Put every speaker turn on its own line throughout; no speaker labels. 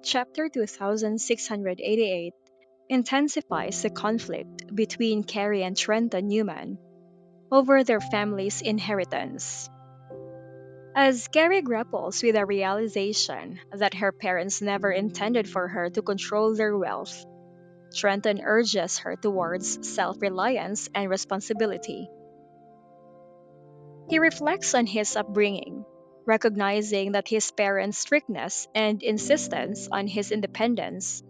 Chapter 2688 intensifies the conflict between Carrie and Trenton Newman over their family's inheritance. As Carrie grapples with the realization that her parents never intended for her to control their wealth, Trenton urges her towards self reliance and responsibility. He reflects on his upbringing, recognizing that his parents' strictness and insistence on his independence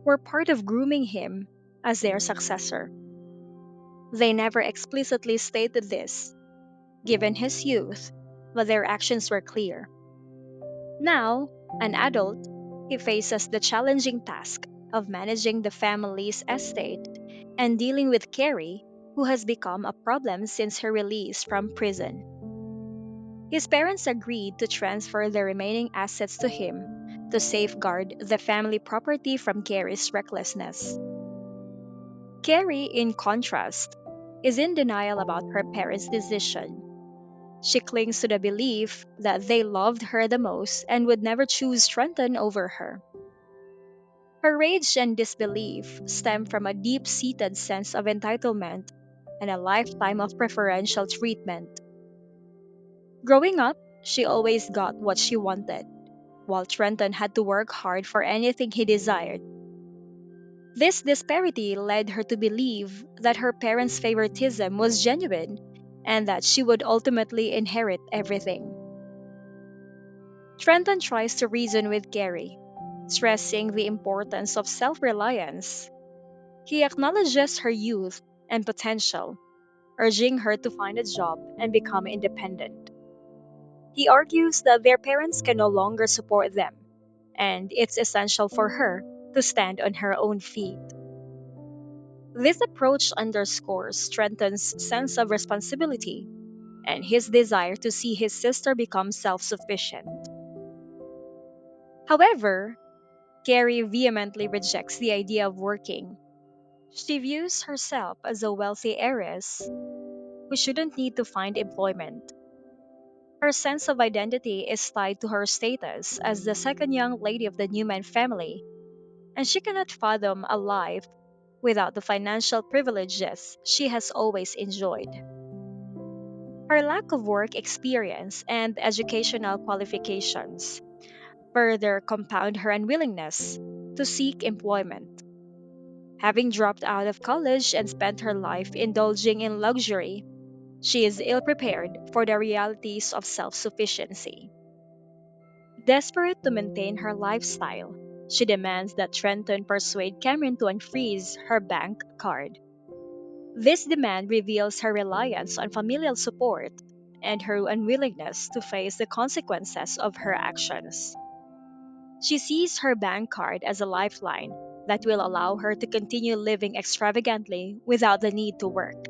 were part of grooming him as their successor. They never explicitly stated this, given his youth, but their actions were clear. Now, an adult, he faces the challenging task of managing the family's estate and dealing with Carrie, who has become a problem since her release from prison. His parents agreed to transfer the remaining assets to him to safeguard the family property from Carrie's recklessness. Carrie, in contrast, is in denial about her parents' decision. She clings to the belief that they loved her the most and would never choose Trenton over her. Her rage and disbelief stem from a deep seated sense of entitlement and a lifetime of preferential treatment. Growing up, she always got what she wanted, while Trenton had to work hard for anything he desired. This disparity led her to believe that her parents' favoritism was genuine and that she would ultimately inherit everything. Trenton tries to reason with Gary, stressing the importance of self reliance. He acknowledges her youth and potential, urging her to find a job and become independent. He argues that their parents can no longer support them, and it's essential for her to stand on her own feet. This approach underscores Trenton's sense of responsibility and his desire to see his sister become self sufficient. However, Carrie vehemently rejects the idea of working. She views herself as a wealthy heiress who shouldn't need to find employment. Her sense of identity is tied to her status as the second young lady of the Newman family, and she cannot fathom a life without the financial privileges she has always enjoyed. Her lack of work experience and educational qualifications further compound her unwillingness to seek employment. Having dropped out of college and spent her life indulging in luxury, she is ill prepared for the realities of self sufficiency. Desperate to maintain her lifestyle, she demands that Trenton persuade Cameron to unfreeze her bank card. This demand reveals her reliance on familial support and her unwillingness to face the consequences of her actions. She sees her bank card as a lifeline that will allow her to continue living extravagantly without the need to work.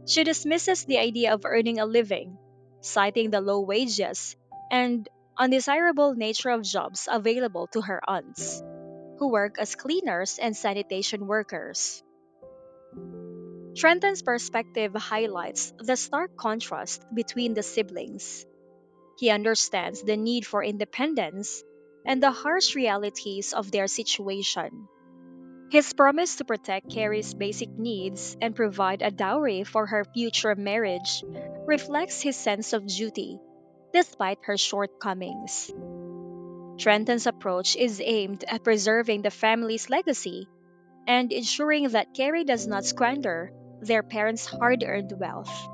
She dismisses the idea of earning a living, citing the low wages and undesirable nature of jobs available to her aunts, who work as cleaners and sanitation workers. Trenton's perspective highlights the stark contrast between the siblings. He understands the need for independence and the harsh realities of their situation. His promise to protect Carrie's basic needs and provide a dowry for her future marriage reflects his sense of duty, despite her shortcomings. Trenton's approach is aimed at preserving the family's legacy and ensuring that Carrie does not squander their parents' hard earned wealth.